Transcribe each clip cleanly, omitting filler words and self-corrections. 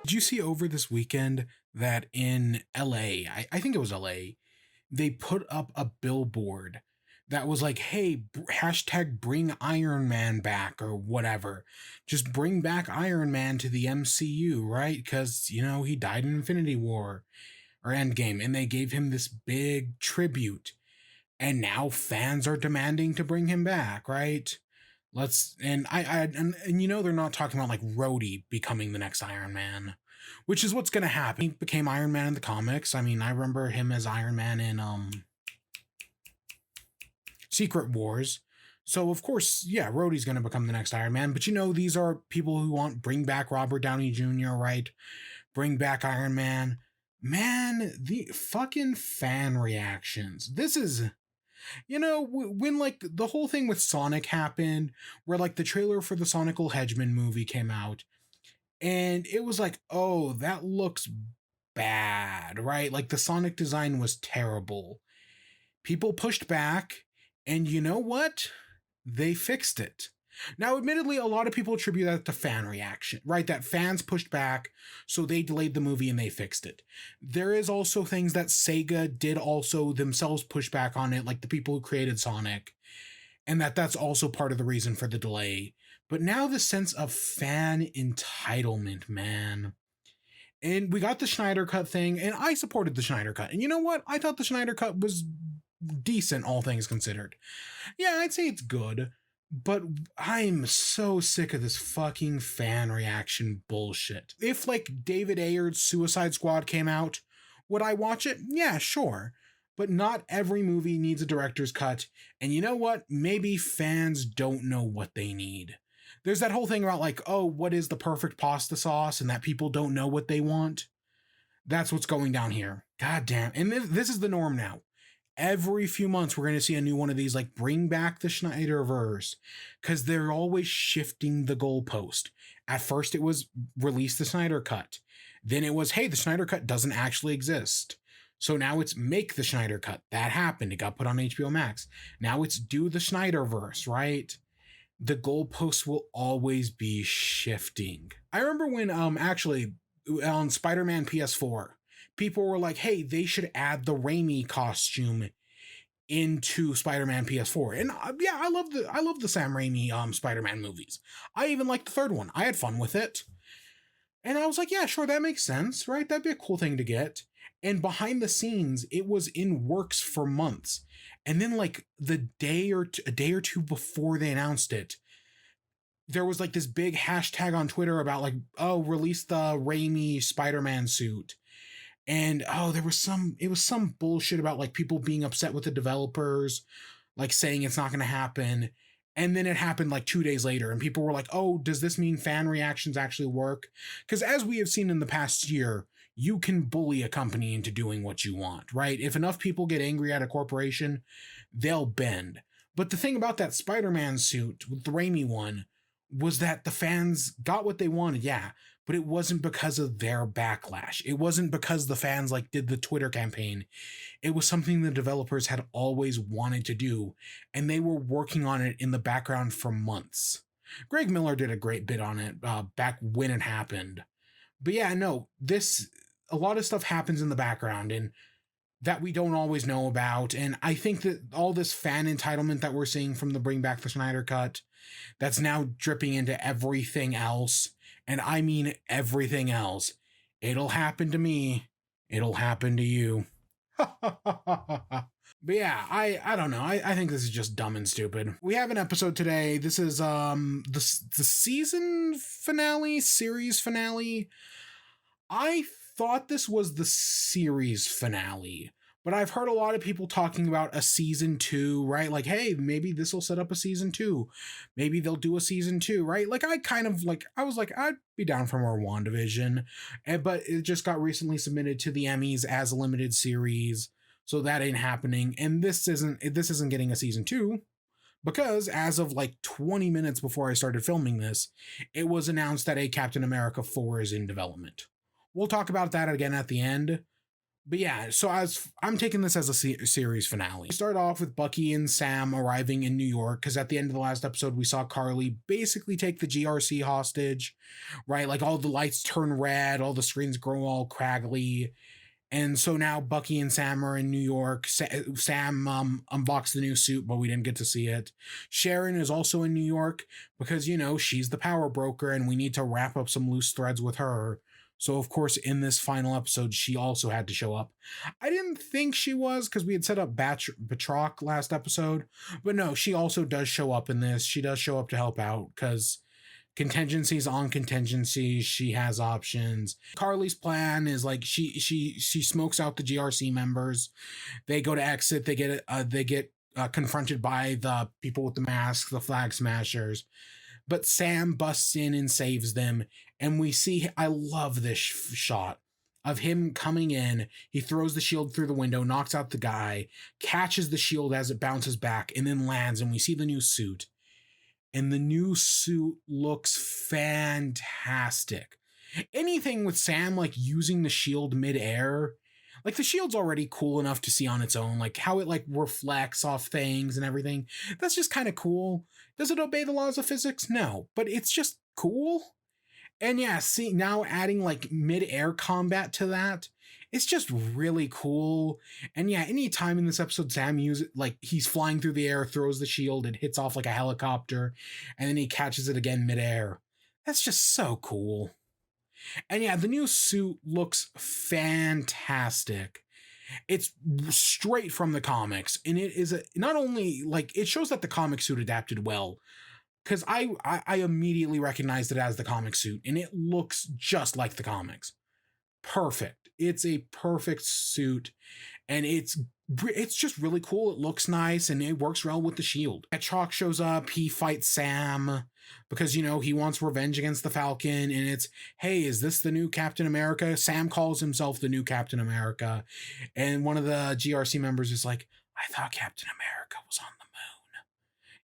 Did you see over this weekend that in LA, I think it was LA, they put up a billboard that was like, hey, hashtag bring Iron Man back or whatever. Just bring back Iron Man to the MCU, right? Because, he died in Infinity War or Endgame, and they gave him this big tribute. And now fans are demanding to bring him back, right? They're not talking about like Rhodey becoming the next Iron Man, which is what's gonna happen. He became Iron Man in the comics. I mean, I remember him as Iron Man in Secret Wars. So of course, yeah, Rhodey's gonna become the next Iron Man. But these are people who want bring back Robert Downey Jr., right? Bring back Iron Man. Man, the fucking fan reactions. This is when like the whole thing with Sonic happened, where like the trailer for the Sonical Hedgeman movie came out, and it was like, oh, that looks bad, right? Like the Sonic design was terrible. People pushed back, and you know what? They fixed it. Now, admittedly, a lot of people attribute that to fan reaction, right? That fans pushed back, so they delayed the movie and they fixed it. There is also things that Sega did also themselves push back on it, like the people who created Sonic, and that's also part of the reason for the delay. But now the sense of fan entitlement, man. And we got the Schneider Cut thing, and I supported the Schneider Cut. And you know what? I thought the Schneider Cut was decent, all things considered. Yeah, I'd say it's good, but I'm so sick of this fucking fan reaction bullshit. If like David Ayer's Suicide Squad came out, would I watch it? Yeah, sure. But not every movie needs a director's cut. And you know what? Maybe fans don't know what they need. There's that whole thing about like, oh, what is the perfect pasta sauce? And that people don't know what they want. That's what's going down here. God damn. And this is the norm now. Every few months, we're going to see a new one of these, like bring back the Snyderverse, because they're always shifting the goalpost. At first, it was release the Snyder Cut. Then it was, hey, the Snyder Cut doesn't actually exist. So now it's make the Snyder Cut. That happened. It got put on HBO Max. Now it's do the Snyderverse, right? The goalposts will always be shifting. I remember when actually on Spider-Man PS4, people were like, hey, they should add the Raimi costume into Spider-Man PS4. And yeah, I love the Sam Raimi Spider-Man movies. I even liked the third one. I had fun with it. And I was like, yeah, sure, that makes sense, right? That'd be a cool thing to get. And behind the scenes, it was in works for months. And then like a day or two before they announced it, there was like this big hashtag on Twitter about like, oh, release the Raimi Spider-Man suit. And it was some bullshit about like people being upset with the developers, like saying it's not going to happen. And then it happened like 2 days later, and people were like, oh, does this mean fan reactions actually work? Because as we have seen in the past year, you can bully a company into doing what you want, right? If enough people get angry at a corporation, they'll bend. But the thing about that Spider-Man suit with the Raimi one was that the fans got what they wanted, yeah, but it wasn't because of their backlash. It wasn't because the fans like did the Twitter campaign. It was something the developers had always wanted to do, and they were working on it in the background for months. Greg Miller did a great bit on it back when it happened. But yeah, no, a lot of stuff happens in the background and that we don't always know about. And I think that all this fan entitlement that we're seeing from the Bring Back the Snyder Cut, that's now dripping into everything else. And I mean everything else. It'll happen to me. It'll happen to you. But yeah, I don't know. I think this is just dumb and stupid. We have an episode today. This is the season finale, series finale. I thought this was the series finale, but I've heard a lot of people talking about a season 2, right? Like, hey, maybe this will set up a season 2. Maybe they'll do a season 2, right? Like, I was like, I'd be down for more WandaVision, but it just got recently submitted to the Emmys as a limited series, so that ain't happening. And this isn't getting a season 2. Because as of like 20 minutes before I started filming this, it was announced that a Captain America 4 is in development. We'll talk about that again at the end. But yeah, so I'm taking this as a series finale. We start off with Bucky and Sam arriving in New York because at the end of the last episode, we saw Carly basically take the GRC hostage, right? Like all the lights turn red, all the screens grow all craggly. And so now Bucky and Sam are in New York. Sam unboxed the new suit, but we didn't get to see it. Sharon is also in New York because, she's the power broker and we need to wrap up some loose threads with her. So, of course, in this final episode, she also had to show up. I didn't think she was because we had set up Batroc last episode. But no, she also does show up in this. She does show up to help out because contingencies on contingencies, she has options. Carly's plan is like she smokes out the GRC members. They go to exit. They get confronted by the people with the masks, the flag smashers. But Sam busts in and saves them, and we see. I love this shot of him coming in. He throws the shield through the window, knocks out the guy, catches the shield as it bounces back, and then lands. And we see the new suit. And the new suit looks fantastic. Anything with Sam like using the shield midair, like the shield's already cool enough to see on its own, like how it like reflects off things and everything. That's just kind of cool. Does it obey the laws of physics? No, but it's just cool. And yeah, see, now adding like mid-air combat to that, it's just really cool. And yeah, anytime in this episode Sam uses like he's flying through the air, throws the shield, it hits off like a helicopter, and then he catches it again mid-air. That's just so cool. And yeah, the new suit looks fantastic. It's straight from the comics, and it is not only like it shows that the comic suit adapted well, because I immediately recognized it as the comic suit, and it looks just like the comics. Perfect. It's a perfect suit, and it's just really cool. It looks nice, and it works well with the shield. Chalk shows up. He fights Sam because he wants revenge against the Falcon, and it's, hey, is this the new Captain America? Sam calls himself the new Captain America, and one of the GRC members is like, I thought Captain America was on the moon.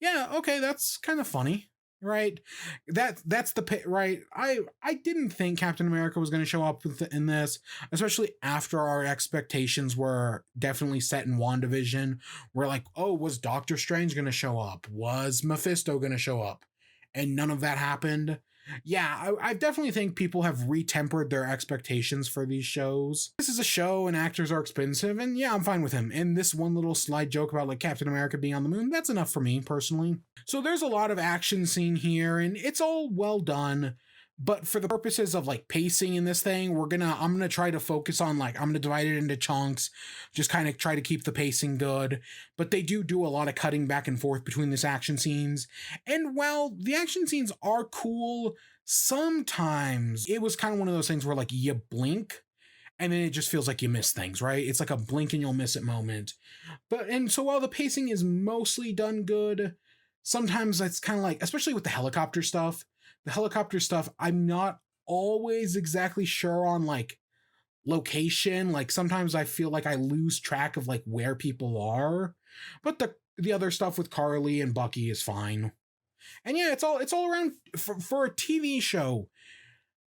Yeah, okay, that's kind of funny, right? That's the right. I didn't think Captain America was going to show up in this, especially after our expectations were definitely set in WandaVision. We're like, oh, was Doctor Strange going to show up? Was Mephisto going to show up? And none of that happened. Yeah, I definitely think people have retempered their expectations for these shows. This is a show and actors are expensive, and yeah, I'm fine with him. And this one little slide joke about like Captain America being on the moon, that's enough for me personally. So there's a lot of action scene here, and it's all well done. But for the purposes of like pacing in this thing, I'm gonna try to focus on like, I'm gonna divide it into chunks, just kind of try to keep the pacing good. But they do a lot of cutting back and forth between these action scenes. And while the action scenes are cool, sometimes it was kind of one of those things where like you blink and then it just feels like you miss things, right? It's like a blink and you'll miss it moment. And so while the pacing is mostly done good, sometimes it's kind of like, especially with the helicopter stuff, I'm not always exactly sure on like location. Like sometimes I feel like I lose track of like where people are, but the other stuff with Carly and Bucky is fine. And yeah, it's all around for a TV show.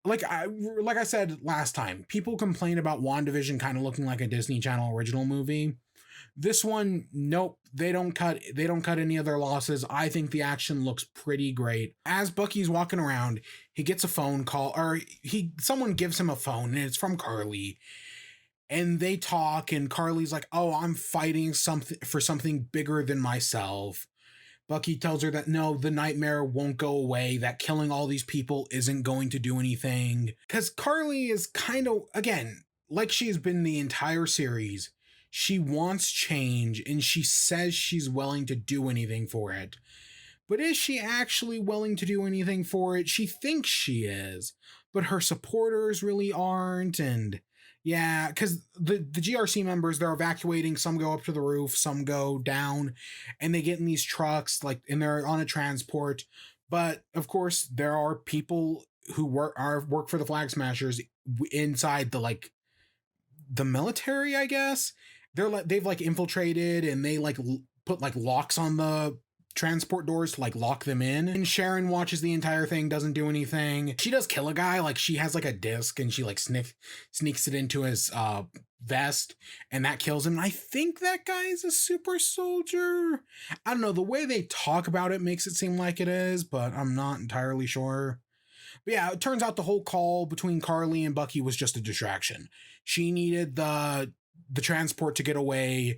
Like I said last time, people complain about WandaVision kind of looking like a Disney Channel original movie. This one, nope, they don't cut any of their losses. I think the action looks pretty great. As Bucky's walking around, he gets a phone call, or someone gives him a phone, and it's from Carly. And they talk, and Carly's like, "Oh, I'm fighting something bigger than myself." Bucky tells her that no, the nightmare won't go away, that killing all these people isn't going to do anything. Because Carly is kind of, again, like she's been the entire series, she wants change, and she says she's willing to do anything for it. But is she actually willing to do anything for it? She thinks she is, but her supporters really aren't, and yeah, because the GRC members, they're evacuating. Some go up to the roof, some go down, and they get in these trucks, like, and they're on a transport. But of course, there are people who work for the Flag Smashers inside the military, I guess. They've like infiltrated, and they like put like locks on the transport doors to like lock them in. And Sharon watches the entire thing, doesn't do anything. She does kill a guy. Like she has like a disc and she like sneaks it into his vest, and that kills him. And I think that guy is a super soldier. I don't know. The way they talk about it makes it seem like it is, but I'm not entirely sure. But yeah, it turns out the whole call between Carly and Bucky was just a distraction. She needed the transport to get away,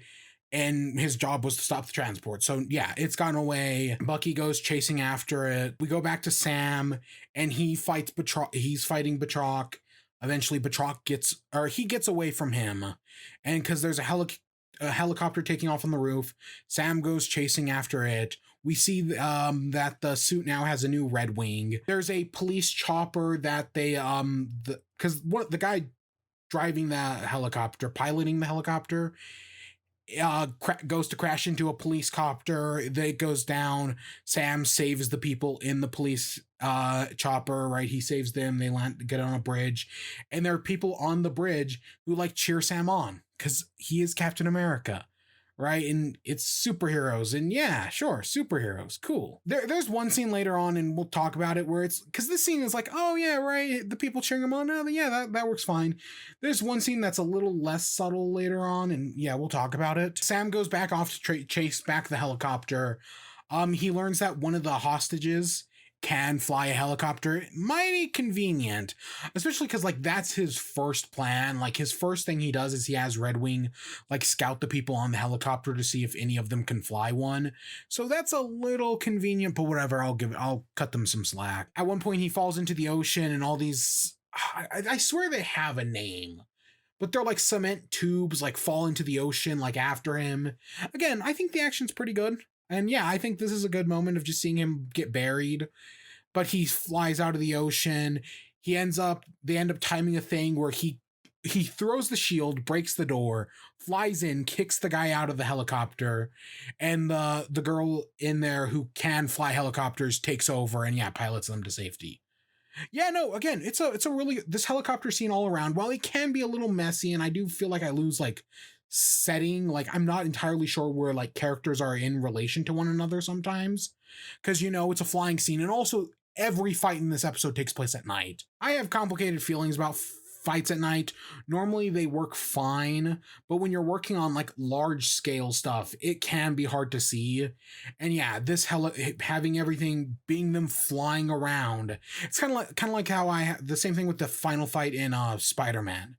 and his job was to stop the transport. So yeah, it's gotten away. Bucky goes chasing after it. We go back to Sam, and he fights Batroc. He's fighting Batroc. Eventually, Batroc gets away from him, and because there's a helicopter taking off on the roof, Sam goes chasing after it. We see that the suit now has a new red wing. There's a police chopper that they because the guy driving the helicopter, piloting the helicopter, goes to crash into a police copter. It goes down. Sam saves the people in the police chopper, right? He saves them. They get on a bridge, and there are people on the bridge who like cheer Sam on because he is Captain America, right? And it's superheroes, and yeah, sure, superheroes, cool. There's one scene later on, and we'll talk about it, where it's because this scene is like, oh yeah, right, the people cheering him on. Oh yeah, that works fine. There's one scene that's a little less subtle later on, and yeah, we'll talk about it. Sam goes back off to chase back the helicopter. He learns that one of the hostages can fly a helicopter. Mighty convenient, especially because like that's his first plan. Like his first thing he does is he has Red Wing like scout the people on the helicopter to see if any of them can fly one. So that's a little convenient, but whatever, I'll cut them some slack. At one point he falls into the ocean, and all these I swear they have a name, but they're like cement tubes like fall into the ocean like after him. Again, I think the action's pretty good. And yeah, I think this is a good moment of just seeing him get buried. But he flies out of the ocean. They end up timing a thing where he throws the shield, breaks the door, flies in, kicks the guy out of the helicopter, and the girl in there who can fly helicopters takes over and yeah, pilots them to safety. Yeah, no, again, it's a really, this helicopter scene all around, while it can be a little messy, and I do feel like I lose like setting, like I'm not entirely sure where like characters are in relation to one another sometimes, because it's a flying scene, and also every fight in this episode takes place at night. I have complicated feelings about fights at night. Normally they work fine, but when you're working on like large scale stuff, it can be hard to see. And yeah, this having everything being them flying around, it's kind of like how the same thing with the final fight in Spider-Man.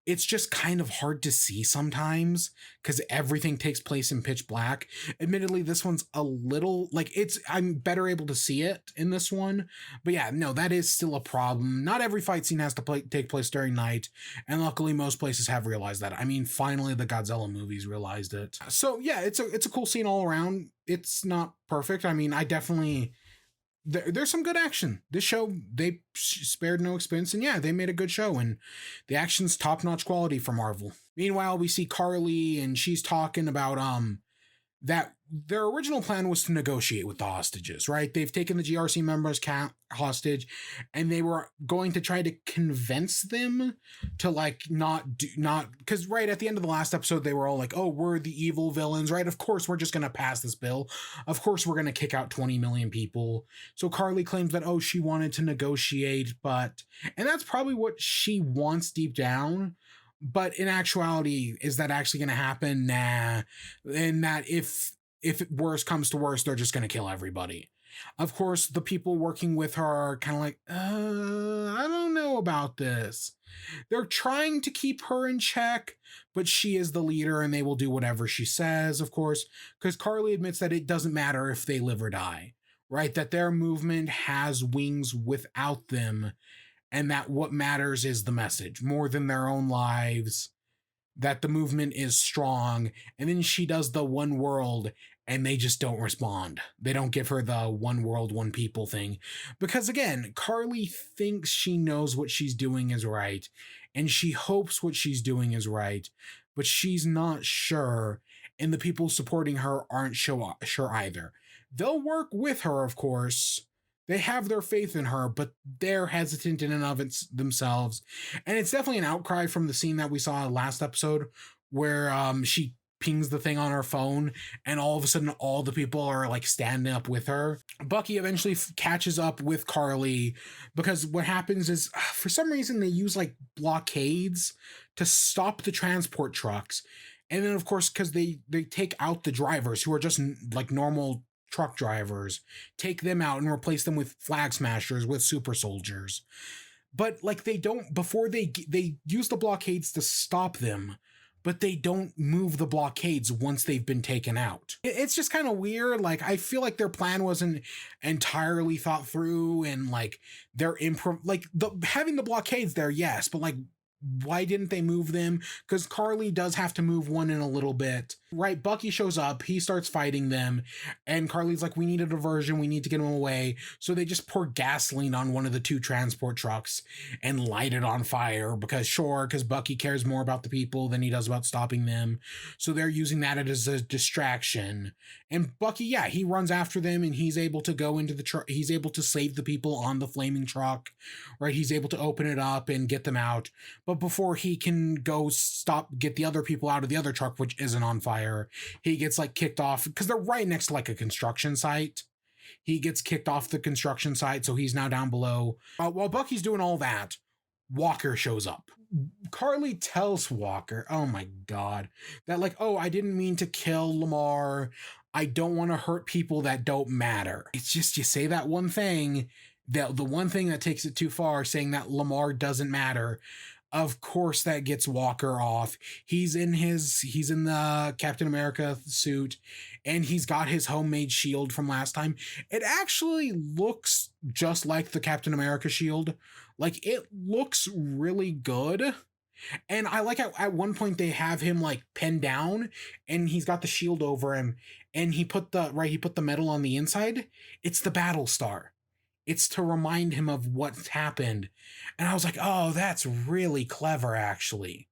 It's just kind of hard to see sometimes because everything takes place in pitch black. Admittedly, this one's a little like I'm better able to see it in this one. But yeah, no, that is still a problem. Not every fight scene has to take place during night. And luckily, most places have realized that. I mean, finally, the Godzilla movies realized it. So yeah, it's a cool scene all around. It's not perfect. I mean, I definitely... There's some good action. This show, they spared no expense, and yeah, they made a good show, and the action's top-notch quality for Marvel. Meanwhile, we see Carly, and she's talking about that their original plan was to negotiate with the hostages, right? They've taken the GRC members hostage, and they were going to try to convince them to like not because right at the end of the last episode, they were all like, oh, we're the evil villains, right? Of course, we're just going to pass this bill. Of course, we're going to kick out 20 million people. So Carly claims that, oh, she wanted to negotiate, and that's probably what she wants deep down. But in actuality, is that actually going to happen? Nah. And that if worse comes to worse, they're just going to kill everybody. Of course, the people working with her are kind of like, I don't know about this. They're trying to keep her in check, but she is the leader and they will do whatever she says, of course, because Carly admits that it doesn't matter if they live or die, right? That their movement has wings without them, and that what matters is the message more than their own lives, that the movement is strong. And then she does the one world and they just don't respond. They don't give her the one world, one people thing. Because again, Carly thinks she knows what she's doing is right, and she hopes what she's doing is right, but she's not sure, and the people supporting her aren't sure either. They'll work with her, of course. They have their faith in her, but they're hesitant in and of themselves. And it's definitely an outcry from the scene that we saw last episode where she pings the thing on her phone, and all of a sudden all the people are like standing up with her. Bucky eventually catches up with Carly, because what happens is for some reason they use like blockades to stop the transport trucks. And then of course, because they take out the drivers who are just like normal truck drivers, take them out and replace them with flag smashers, with super soldiers. But like they don't, before they use the blockades to stop them, but they don't move the blockades once they've been taken out. It's just kind of weird. Like, I feel like their plan wasn't entirely thought through, and like they're having the blockades there, yes, but like, why didn't they move them? Because Carly does have to move one in a little bit, right? Bucky shows up, he starts fighting them, and Carly's like, we need a diversion, we need to get him away. So they just pour gasoline on one of the 2 transport trucks and light it on fire, because Bucky cares more about the people than he does about stopping them. So they're using that as a distraction. And Bucky, yeah, he runs after them, and he's able to go into the truck. He's able to save the people on the flaming truck, right? He's able to open it up and get them out. But before he can go get the other people out of the other truck, which isn't on fire, he gets like kicked off, because they're right next to like a construction site. He gets kicked off the construction site, so he's now down below. While Bucky's doing all that, Walker shows up. Carly tells Walker, oh my God, that like, oh, I didn't mean to kill Lamar. I don't want to hurt people that don't matter. It's just, you say that one thing, the one thing that takes it too far, saying that Lamar doesn't matter. Of course that gets Walker off. He's in the Captain America suit, and he's got his homemade shield from last time. It actually looks just like the Captain America shield. Like, it looks really good. And I like at one point they have him like pinned down, and he's got the shield over him, and he put the metal on the inside. It's the battle star. It's to remind him of what's happened. And I was like, oh, that's really clever, actually.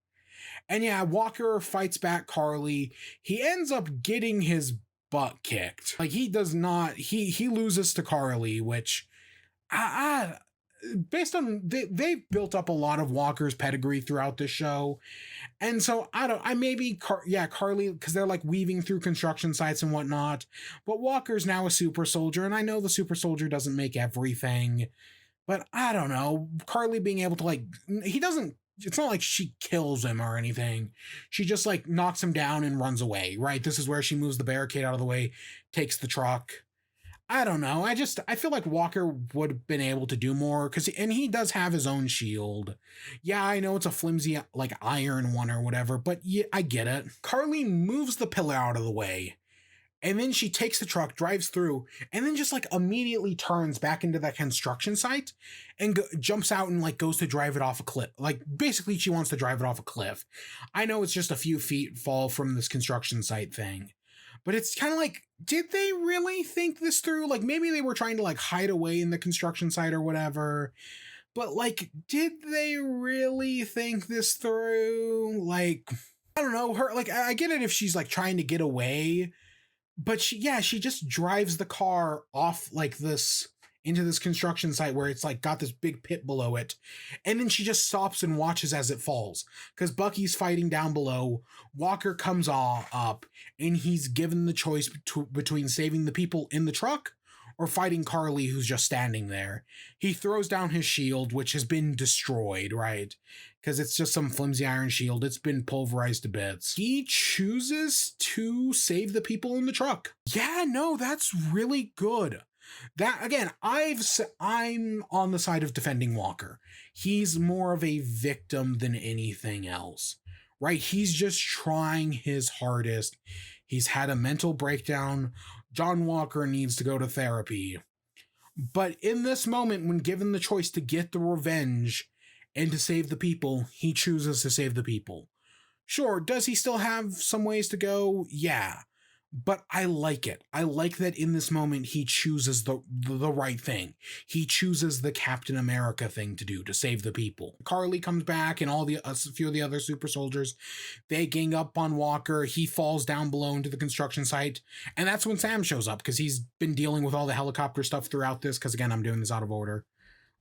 And yeah, Walker fights back Carly. He ends up getting his butt kicked. Like, he does not, he loses to Carly, which based on, they've built up a lot of Walker's pedigree throughout the show. And so Carly, because they're like weaving through construction sites and whatnot, but Walker's now a super soldier, and I know the super soldier doesn't make everything, but I don't know, Carly being able to it's not like she kills him or anything. She just like knocks him down and runs away, right? This is where she moves the barricade out of the way, takes the truck. I don't know. I feel like Walker would have been able to do more, and he does have his own shield. Yeah, I know it's a flimsy, like, iron one or whatever, but yeah, I get it. Carly moves the pillar out of the way, and then she takes the truck, drives through, and then just like immediately turns back into that construction site and jumps out and like goes to drive it off a cliff. Like, basically she wants to drive it off a cliff. I know it's just a few feet fall from this construction site thing, but it's kind of like, did they really think this through? Like, maybe they were trying to like hide away in the construction site or whatever, but like, did they really think this through? Like, I don't know, I get it if she's like trying to get away, but she just drives the car off like this into this construction site where it's like got this big pit below it, and then she just stops and watches as it falls, because Bucky's fighting down below. Walker comes up, and he's given the choice between saving the people in the truck or fighting Carly, who's just standing there. He throws down his shield, which has been destroyed, right? Because it's just some flimsy iron shield. It's been pulverized to bits. He chooses to save the people in the truck. Yeah, no, that's really good. That, again, I'm on the side of defending Walker. He's more of a victim than anything else, right? He's just trying his hardest. He's had a mental breakdown. John Walker needs to go to therapy. But in this moment, when given the choice to get the revenge and to save the people, he chooses to save the people. Sure, does he still have some ways to go? Yeah. But I like it. I like that in this moment, he chooses the right thing. He chooses the Captain America thing to do, to save the people. Carly comes back, and a few of the other super soldiers, they gang up on Walker. He falls down below into the construction site. And that's when Sam shows up, because he's been dealing with all the helicopter stuff throughout this, because again, I'm doing this out of order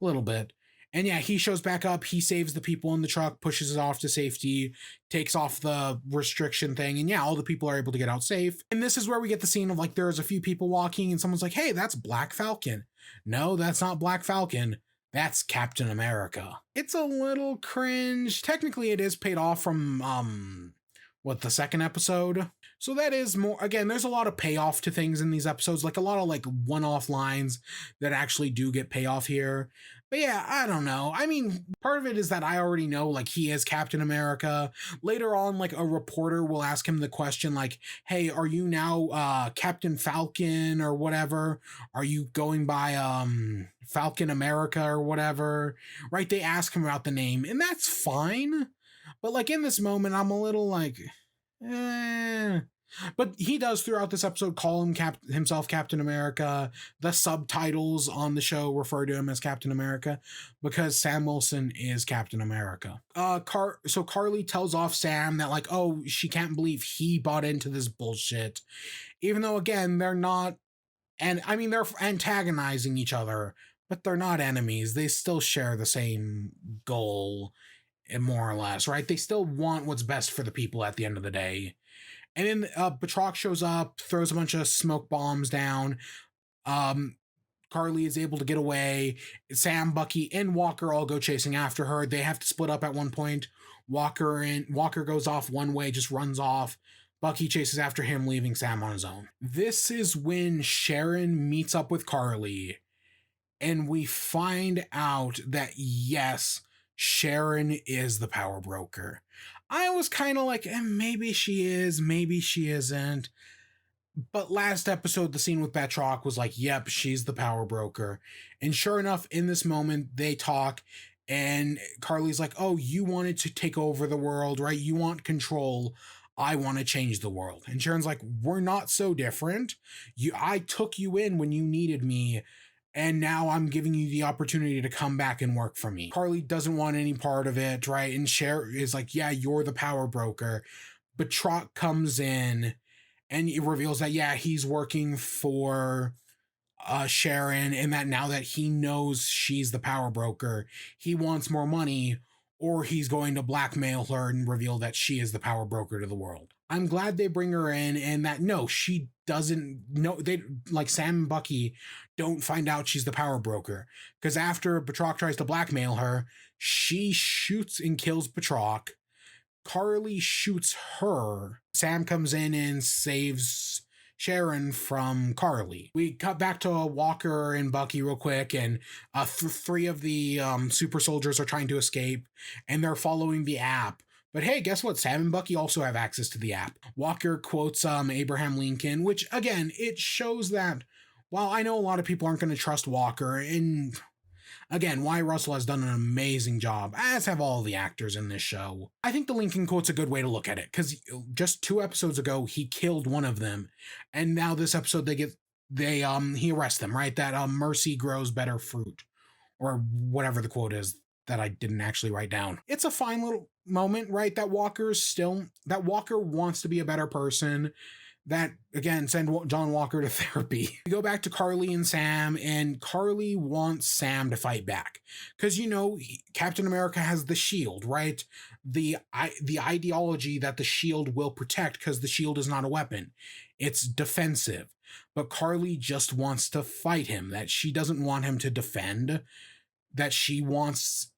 a little bit. And yeah, he shows back up. He saves the people in the truck, pushes it off to safety, takes off the restriction thing. And yeah, all the people are able to get out safe. And this is where we get the scene of like, there's a few people walking and someone's like, hey, that's Black Falcon. No, that's not Black Falcon. That's Captain America. It's a little cringe. Technically, it is paid off from, the second episode. So that is more, again, there's a lot of payoff to things in these episodes, like a lot of like one-off lines that actually do get payoff here. But yeah, I don't know. I mean, part of it is that I already know like he is Captain America. Later on, like a reporter will ask him the question like, hey, are you now Captain Falcon or whatever? Are you going by Falcon America or whatever? Right? They ask him about the name, and that's fine. But like in this moment, I'm a little like, eh. But he does throughout this episode call himself Captain America. The subtitles on the show refer to him as Captain America because Sam Wilson is Captain America. So Carly tells off Sam that like, oh, she can't believe he bought into this bullshit. Even though again, they're not, and I mean, they're antagonizing each other, but they're not enemies. They still share the same goal, and more or less, right? They still want what's best for the people at the end of the day. And then Batroc shows up, throws a bunch of smoke bombs down. Carly is able to get away. Sam, Bucky, and Walker all go chasing after her. They have to split up at one point. Walker goes off one way, just runs off. Bucky chases after him, leaving Sam on his own. This is when Sharon meets up with Carly, and we find out that yes, Sharon is the power broker. I was kind of like, maybe she is, maybe she isn't. But last episode, the scene with Batroc was like, yep, she's the power broker. And sure enough, in this moment, they talk, and Carly's like, oh, you wanted to take over the world, right? You want control. I want to change the world. And Sharon's like, we're not so different. I took you in when you needed me, and now I'm giving you the opportunity to come back and work for me. Carly doesn't want any part of it, right? And Cher is like, yeah, you're the power broker. Batroc comes in and it reveals that, yeah, he's working for Sharon, and that now that he knows she's the power broker, he wants more money, or he's going to blackmail her and reveal that she is the power broker to the world. I'm glad they bring her in, and that no, she doesn't know. They like Sam and Bucky don't find out she's the power broker, because after Batroc tries to blackmail her, she shoots and kills Batroc. Carly shoots her. Sam comes in and saves Sharon from Carly. We cut back to Walker and Bucky real quick, and three of the super soldiers are trying to escape, and they're following the app. But hey, guess what? Sam and Bucky also have access to the app. Walker quotes Abraham Lincoln, which again, it shows that while I know a lot of people aren't going to trust Walker, and again, Wyatt Russell has done an amazing job, as have all the actors in this show. I think the Lincoln quote's a good way to look at it, because just 2 episodes ago, he killed one of them, and now this episode he arrests them, right? That mercy grows better fruit, or whatever the quote is that I didn't actually write down. It's a fine little moment, right? That Walker wants to be a better person. That, again, send John Walker to therapy. We go back to Carly and Sam, and Carly wants Sam to fight back. Because, Captain America has the shield, right? The ideology that the shield will protect, because the shield is not a weapon. It's defensive. But Carly just wants to fight him, that she doesn't want him to defend, that she wants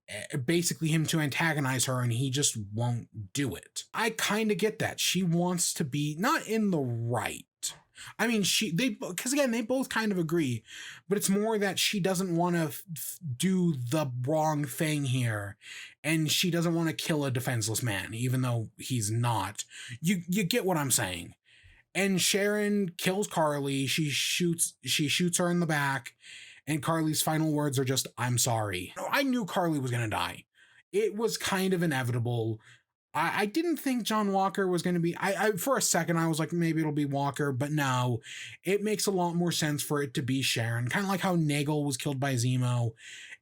basically him to antagonize her, and he just won't do it. I kind of get that. She wants to be not in the right. I mean, because again, they both kind of agree, but it's more that she doesn't want to do the wrong thing here, and she doesn't want to kill a defenseless man, even though he's not. You get what I'm saying. And Sharon kills Carly. She shoots her in the back. And Carly's final words are just, I'm sorry. I knew Carly was going to die. It was kind of inevitable. I didn't think John Walker was going to be... For a second, I was like, maybe it'll be Walker. But no, it makes a lot more sense for it to be Sharon. Kind of like how Nagel was killed by Zemo.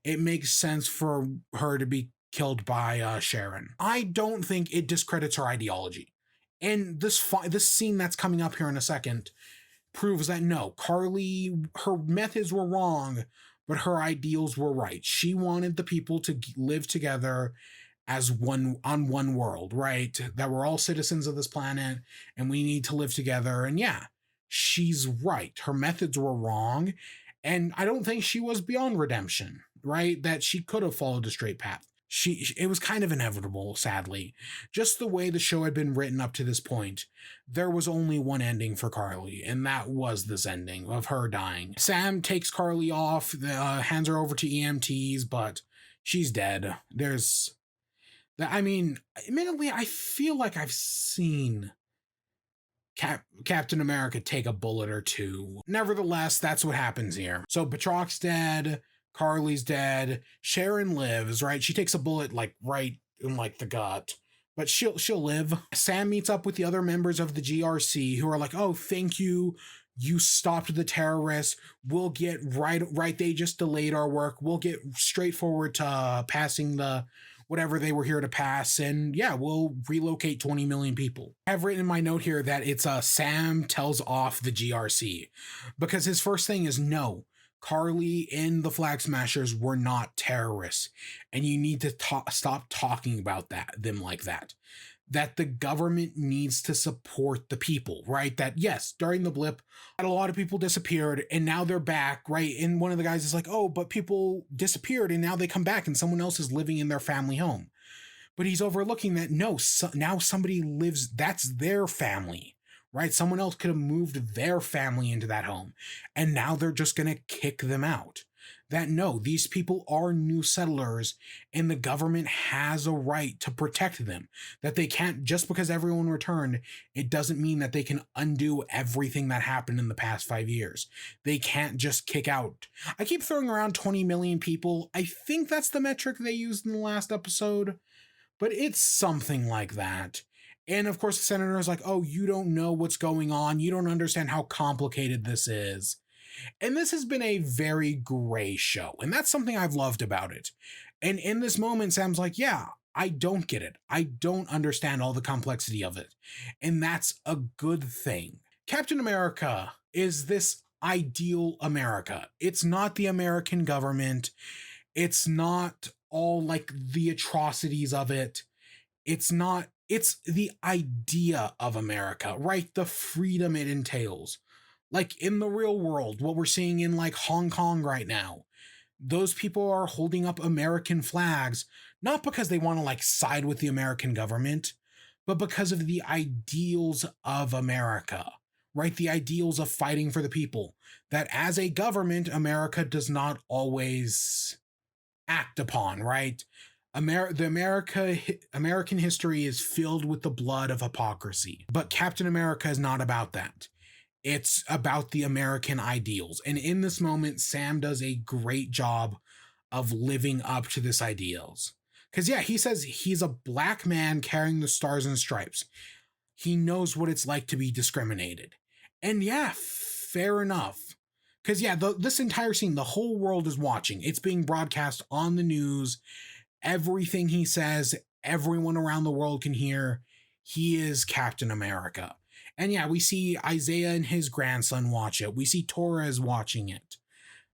It makes sense for her to be killed by Sharon. I don't think it discredits her ideology. And this scene that's coming up here in a second proves that no, Carly, her methods were wrong, but her ideals were right. She wanted the people to live together as one on one world, right? That we're all citizens of this planet and we need to live together. And yeah, she's right. Her methods were wrong. And I don't think she was beyond redemption, right? That she could have followed a straight path. It was kind of inevitable, sadly. Just the way the show had been written up to this point, there was only one ending for Carly, and that was this ending of her dying. Sam takes Carly off, hands her over to EMTs, but she's dead. Admittedly, I feel like I've seen Captain America take a bullet or two. Nevertheless, that's what happens here. So Batroc's dead, Carly's dead, Sharon lives, right? She takes a bullet like right in like the gut, but she'll live. Sam meets up with the other members of the GRC who are like, "Oh, thank you. You stopped the terrorists. We'll get right. They just delayed our work. We'll get straight forward to passing the whatever they were here to pass, and yeah, we'll relocate 20 million people." I have written in my note here that it's Sam tells off the GRC because his first thing is no. Carly and the Flag Smashers were not terrorists, and you need to stop talking about them like that. That the government needs to support the people, right? That yes, during the blip, a lot of people disappeared and now they're back, right? And one of the guys is like, "Oh, but people disappeared and now they come back and someone else is living in their family home." But he's overlooking that no, now somebody lives, that's their family, right? Someone else could have moved their family into that home and now they're just going to kick them out. That no, these people are new settlers and the government has a right to protect them. That they can't, just because everyone returned, it doesn't mean that they can undo everything that happened in the past 5 years. They can't just kick out. I keep throwing around 20 million people. I think that's the metric they used in the last episode, but it's something like that. And of course, the senator is like, "Oh, you don't know what's going on. You don't understand how complicated this is." And this has been a very gray show, and that's something I've loved about it. And in this moment, Sam's like, "Yeah, I don't get it. I don't understand all the complexity of it." And that's a good thing. Captain America is this ideal America. It's not the American government. It's not all like the atrocities of it. It's the idea of America, right? The freedom it entails. Like in the real world, what we're seeing in like Hong Kong right now, those people are holding up American flags, not because they want to like side with the American government, but because of the ideals of America, right? The ideals of fighting for the people. That as a government, America does not always act upon, right? American history is filled with the blood of hypocrisy, but Captain America is not about that. It's about the American ideals. And in this moment, Sam does a great job of living up to this ideals. Because yeah, he says he's a black man carrying the stars and stripes. He knows what it's like to be discriminated. And yeah, fair enough. Because yeah, this entire scene, the whole world is watching. It's being broadcast on the news. Everything he says, everyone around the world can hear. He is Captain America. And yeah, we see Isaiah and his grandson watch it. We see Torres watching it.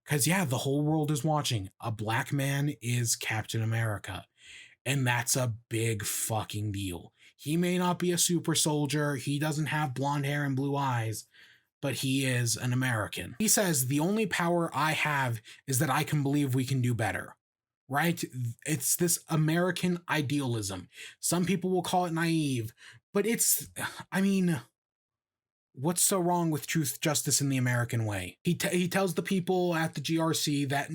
Because yeah, the whole world is watching. A black man is Captain America. And that's a big fucking deal. He may not be a super soldier. He doesn't have blonde hair and blue eyes. But he is an American. He says, "The only power I have is that I can believe we can do better." Right? It's this American idealism. Some people will call it naive, but what's so wrong with truth, justice, in the American way? He tells the people at the GRC that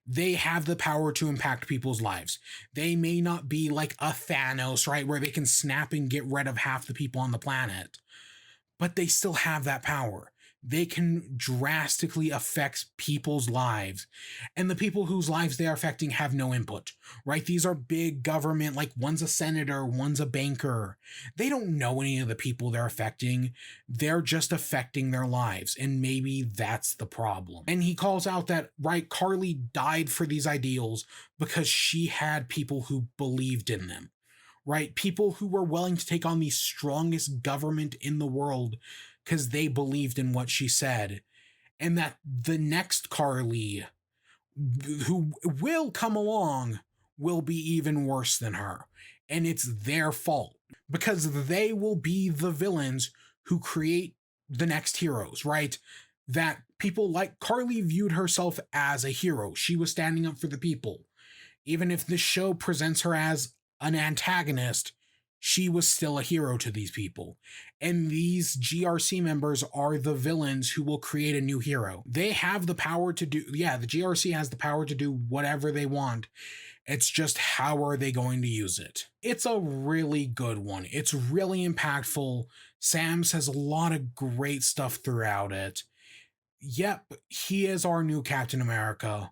they have the power to impact people's lives. They may not be like a Thanos, right, where they can snap and get rid of half the people on the planet, but they still have that power. They can drastically affect people's lives. And the people whose lives they are affecting have no input, right? These are big government, like one's a senator, one's a banker. They don't know any of the people they're affecting. They're just affecting their lives. And maybe that's the problem. And he calls out that, right, Carly died for these ideals because she had people who believed in them, right? People who were willing to take on the strongest government in the world because they believed in what she said. and that the next Carly who will come along will be even worse than her. And it's their fault because they will be the villains who create the next heroes, right? That people like Carly viewed herself as a hero. She was standing up for the people. Even if this show presents her as an antagonist, she was still a hero to these people. And these GRC members are the villains who will create a new hero. They have the power to do, yeah, the GRC has the power to do whatever they want. It's just how are they going to use it? It's a really good one. It's really impactful. Sam says a lot of great stuff throughout it. Yep, he is our new Captain America.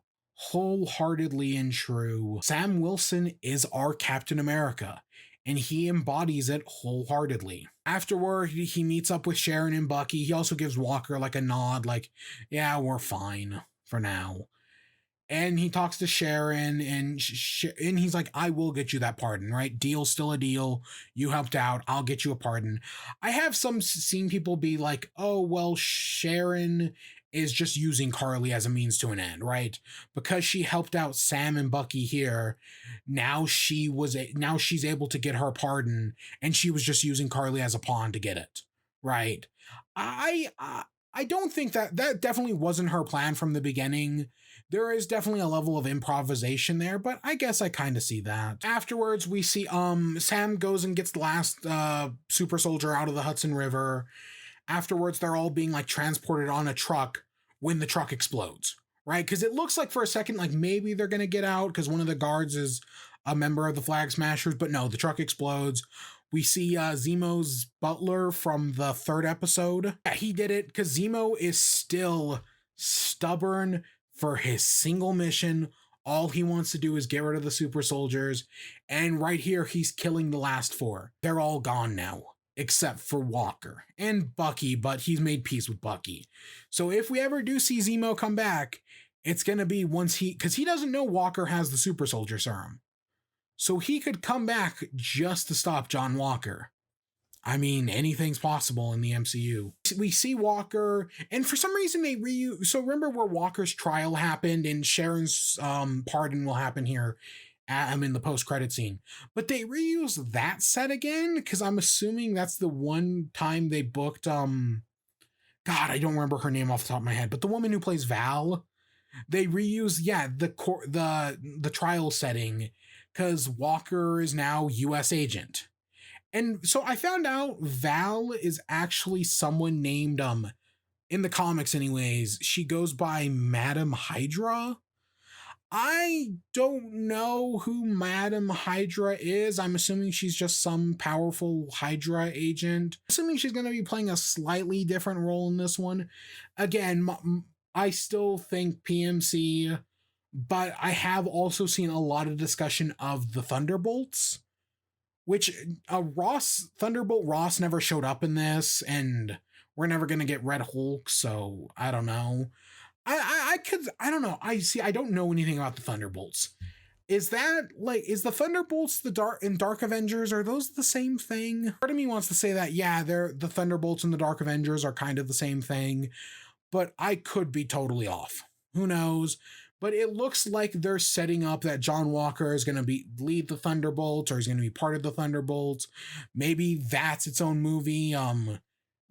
Wholeheartedly and true. Sam Wilson is our Captain America, and he embodies it wholeheartedly. Afterward, he meets up with Sharon and Bucky. He also gives Walker like a nod, like, yeah, we're fine for now. And he talks to Sharon, and he's like, I will get you that pardon, right? Deal's still a deal. You helped out. I'll get you a pardon. I have seen people be like, oh, well, Sharon is just using Carly as a means to an end, right? Because she helped out Sam and Bucky here, now she's able to get her pardon, and she was just using Carly as a pawn to get it, right? I don't think that definitely wasn't her plan from the beginning. There is definitely a level of improvisation there, but I guess I kind of see that. Afterwards, we see Sam goes and gets the last super soldier out of the Hudson River. Afterwards, they're all being like transported on a truck when the truck explodes, right? Because it looks like for a second like maybe they're gonna get out because one of the guards is a member of the Flag Smashers, but no, the truck explodes. We see Zemo's butler from the 3rd episode. Yeah, he did it because Zemo is still stubborn for his single mission. All he wants to do is get rid of the super soldiers. And right here, he's killing the last 4. They're all gone now, except for Walker and Bucky, but he's made peace with Bucky. So if we ever do see Zemo come back, it's going to be once because he doesn't know Walker has the super soldier serum. So he could come back just to stop John Walker. I mean, anything's possible in the MCU. We see Walker, and for some reason they reuse. So remember where Walker's trial happened, and Sharon's pardon will happen here. In the post-credit scene, but they reuse that set again because I'm assuming that's the one time they booked. God, I don't remember her name off the top of my head, but the woman who plays Val, they reuse the trial setting because Walker is now U.S. agent. And so I found out Val is actually someone named, in the comics anyways, she goes by Madam Hydra. I don't know who Madam Hydra is. I'm assuming she's just some powerful Hydra agent. Assuming she's going to be playing a slightly different role in this one. Again, I still think PMC, but I have also seen a lot of discussion of the Thunderbolts, which Thunderbolt Ross never showed up in this, and we're never going to get Red Hulk, so I don't know. I don't know. I don't know anything about the Thunderbolts. Is the Thunderbolts the Dark Avengers? Are those the same thing? Part of me wants to say that, yeah, the Thunderbolts and the Dark Avengers are kind of the same thing, but I could be totally off. Who knows? But it looks like they're setting up that John Walker is going to lead the Thunderbolts, or he's going to be part of the Thunderbolts. Maybe that's its own movie.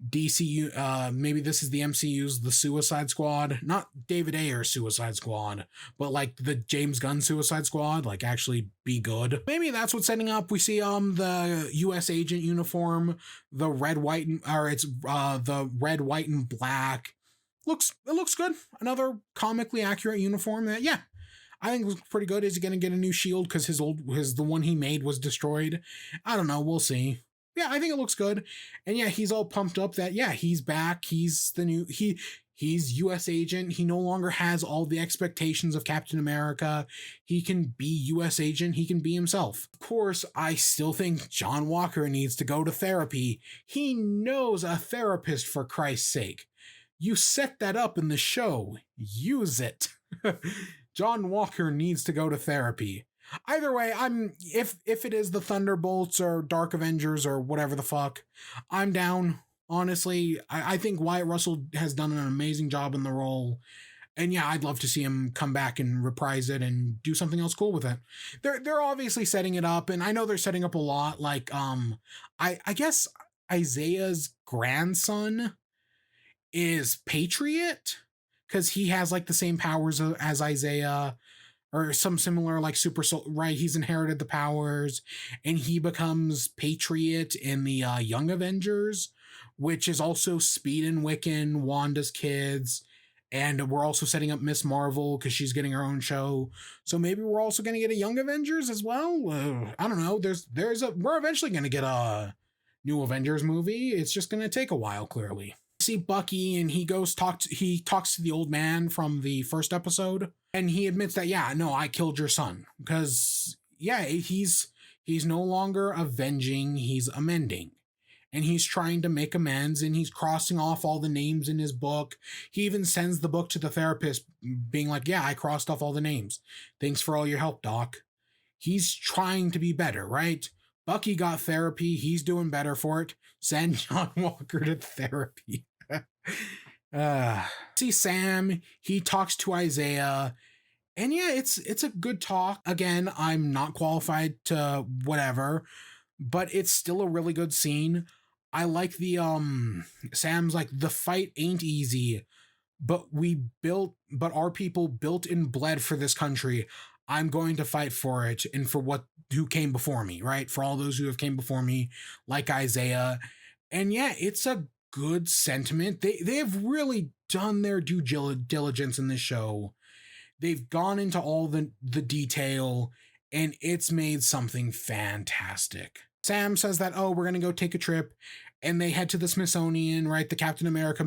DCU, maybe this is the MCU's The Suicide Squad, not David Ayer's Suicide Squad, but like the James Gunn Suicide Squad, like actually be good. Maybe that's what's setting up. We see the US agent uniform, the red, white, the red, white, and black. It looks good. Another comically accurate uniform that, yeah, I think looks pretty good. Is he gonna get a new shield because the one he made was destroyed? I don't know. We'll see. Yeah, I think it looks good. And yeah, he's all pumped up that, yeah, he's back. He's he's US agent. He no longer has all the expectations of Captain America. He can be US agent. He can be himself. Of course, I still think John Walker needs to go to therapy. He knows a therapist, for Christ's sake. You set that up in the show. Use it. John Walker needs to go to therapy. Either way, if it is the Thunderbolts or Dark Avengers or whatever the fuck, I'm down. Honestly, I think Wyatt Russell has done an amazing job in the role. And yeah, I'd love to see him come back and reprise it and do something else cool with it. They're obviously setting it up, and I know they're setting up a lot. Like I guess Isaiah's grandson is Patriot because he has like the same powers as Isaiah or some similar like super soul, right? He's inherited the powers and he becomes Patriot in the Young Avengers, which is also Speed and Wiccan, Wanda's kids. And we're also setting up Miss Marvel because she's getting her own show. So maybe we're also going to get a Young Avengers as well. I don't know. We're eventually going to get a new Avengers movie. It's just going to take a while, clearly. See Bucky and he talks to the old man from the first episode and he admits that, yeah, no, I killed your son because yeah, he's no longer avenging, he's amending, and he's trying to make amends and he's crossing off all the names in his book. He even sends the book to the therapist being like, yeah, I crossed off all the names, thanks for all your help, doc. He's trying to be better, right? Bucky got therapy, he's doing better for it. Send John Walker to therapy. See Sam, he talks to Isaiah, and yeah, it's a good talk. Again, I'm not qualified to whatever, but it's still a really good scene. I like the Sam's like, the fight ain't easy, but our people built and bled for this country. I'm going to fight for it and for who came before me, right? For all those who have came before me, like Isaiah. And yeah, it's a good sentiment. They have really done their due diligence in this show. They've gone into all the detail and it's made something fantastic. Sam says that, oh, we're going to go take a trip, and they head to the Smithsonian, right? The Captain America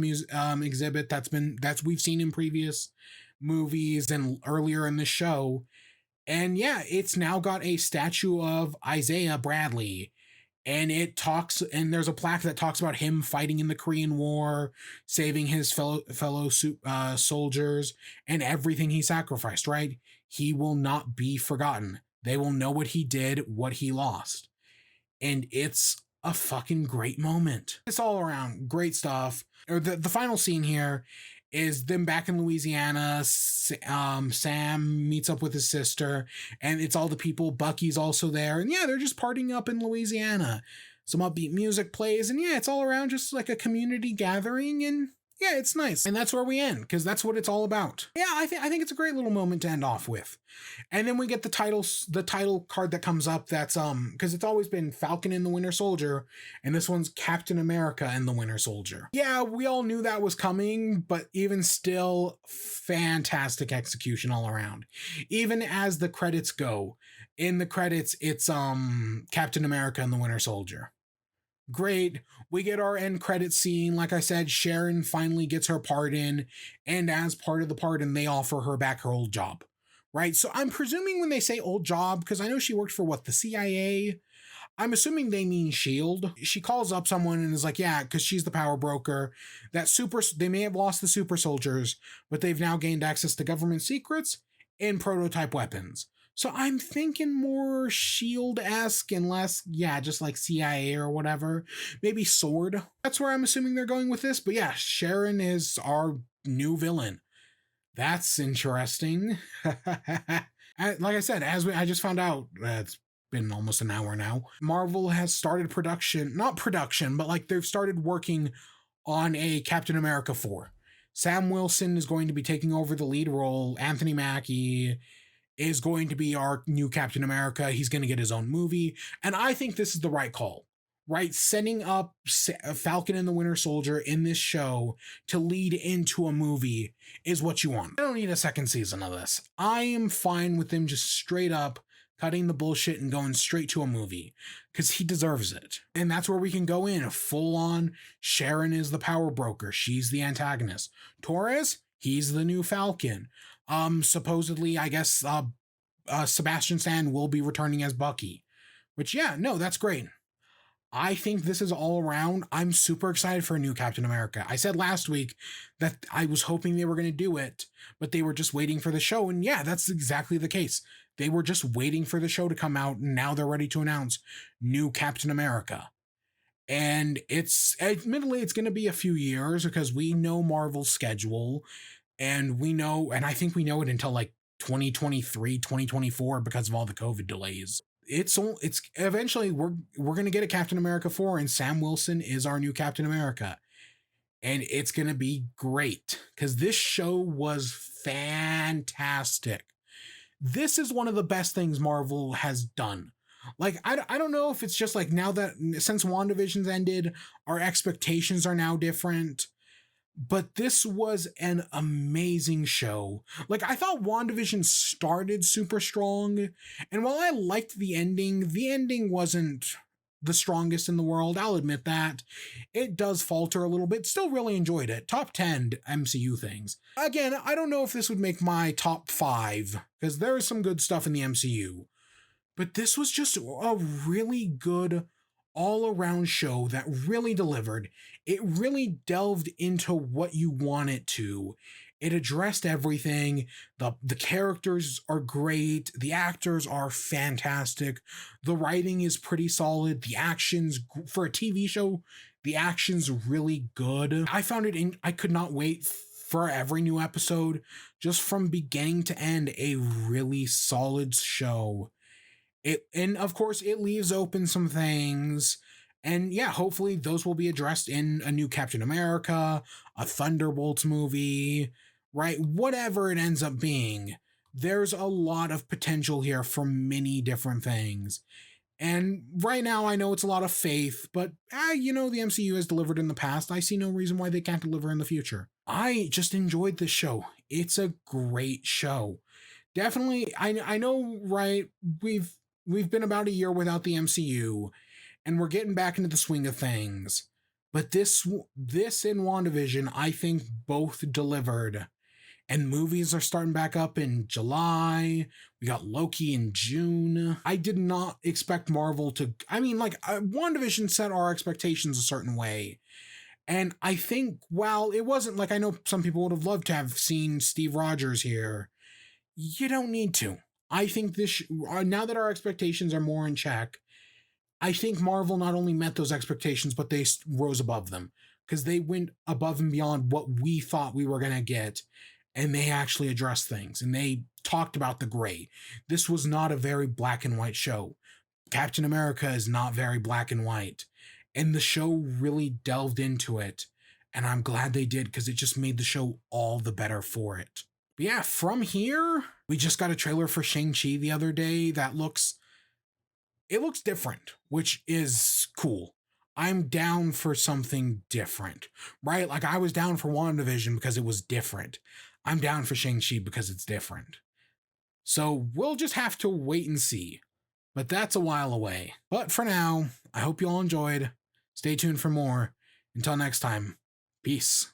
exhibit that's we've seen in previous movies and earlier in the show. And yeah, it's now got a statue of Isaiah Bradley, and and there's a plaque that talks about him fighting in the Korean War, saving his fellow soldiers, and everything he sacrificed, right? He will not be forgotten. They will know what he did, what he lost. And it's a fucking great moment. It's all around great stuff. Or the final scene here is them back in Louisiana. Sam meets up with his sister, and it's all the people. Bucky's also there, and yeah, they're just partying up in Louisiana. Some upbeat music plays, and yeah, it's all around just like a community gathering, and yeah, it's nice. And that's where we end, because that's what it's all about. Yeah, I think it's a great little moment to end off with. And then we get the title card that comes up. That's because it's always been Falcon and the Winter Soldier, and this one's Captain America and the Winter Soldier. Yeah, we all knew that was coming, but even still, fantastic execution all around. Even as the credits go, in the credits, it's Captain America and the Winter Soldier. Great. We get our end credit scene. Like I said, Sharon finally gets her pardon, and as part of the pardon, they offer her back her old job. Right? So I'm presuming when they say old job, because I know she worked for the CIA, I'm assuming they mean SHIELD. She calls up someone and is like, yeah, because she's the power broker. They may have lost the super soldiers, but they've now gained access to government secrets and prototype weapons. So I'm thinking more SHIELD-esque and less, yeah, just like CIA or whatever. Maybe SWORD. That's where I'm assuming they're going with this. But yeah, Sharon is our new villain. That's interesting. Like I said, I just found out, it's been almost an hour now, Marvel has started not production, but like they've started working on a Captain America 4. Sam Wilson is going to be taking over the lead role. Anthony Mackie is going to be our new Captain America. He's going to get his own movie. And I think this is the right call, right? Setting up Falcon and the Winter Soldier in this show to lead into a movie is what you want. I don't need a second season of this. I am fine with them just straight up cutting the bullshit and going straight to a movie because he deserves it. And that's where we can go in full on. Sharon is the power broker. She's the antagonist. Torres, he's the new Falcon. Supposedly, I guess, Sebastian Stan will be returning as Bucky, which, yeah, no, that's great. I think this is all around. I'm super excited for a new Captain America. I said last week that I was hoping they were going to do it, but they were just waiting for the show. And yeah, that's exactly the case. They were just waiting for the show to come out, and now they're ready to announce new Captain America. And it's admittedly it's going to be a few years because we know Marvel's schedule, and we know, and I think we know it until like 2023, 2024 because of all the COVID delays. It's eventually we're going to get a Captain America 4, and Sam Wilson is our new Captain America. And it's going to be great cuz this show was fantastic. This is one of the best things Marvel has done. Like, I don't know if it's just like now that since WandaVision's ended, our expectations are now different. But this was an amazing show. Like, I thought WandaVision started super strong. And while I liked the ending wasn't the strongest in the world. I'll admit that. It does falter a little bit. Still really enjoyed it. Top 10 MCU things. Again, I don't know if this would make my top 5, because there is some good stuff in the MCU. But this was just a really good all around show that really delivered. It really delved into what you want it to. It addressed everything. The characters are great. The actors are fantastic. The writing is pretty solid. The actions for a TV show, the action's really good. I found it I could not wait for every new episode. Just from beginning to end, a really solid show. And of course it leaves open some things, and yeah, hopefully those will be addressed in a new Captain America, a Thunderbolts movie, right? Whatever it ends up being, there's a lot of potential here for many different things. And right now I know it's a lot of faith, but the MCU has delivered in the past. I see no reason why they can't deliver in the future. I just enjoyed this show. It's a great show. Definitely, I know, right? We've been about a year without the MCU, and we're getting back into the swing of things. But this and WandaVision, I think, both delivered. And movies are starting back up in July. We got Loki in June. I did not expect Marvel to. I mean, like, WandaVision set our expectations a certain way. And I think, while it wasn't like, I know some people would have loved to have seen Steve Rogers here, you don't need to. I think now that our expectations are more in check, I think Marvel not only met those expectations, but they rose above them, because they went above and beyond what we thought we were going to get, and they actually addressed things, and they talked about the gray. This was not a very black and white show. Captain America is not very black and white, and the show really delved into it, and I'm glad they did, because it just made the show all the better for it. But yeah, from here, we just got a trailer for Shang-Chi the other day that looks different, which is cool. I'm down for something different, right? Like, I was down for WandaVision because it was different. I'm down for Shang-Chi because it's different. So we'll just have to wait and see. But that's a while away. But for now, I hope you all enjoyed. Stay tuned for more. Until next time, peace.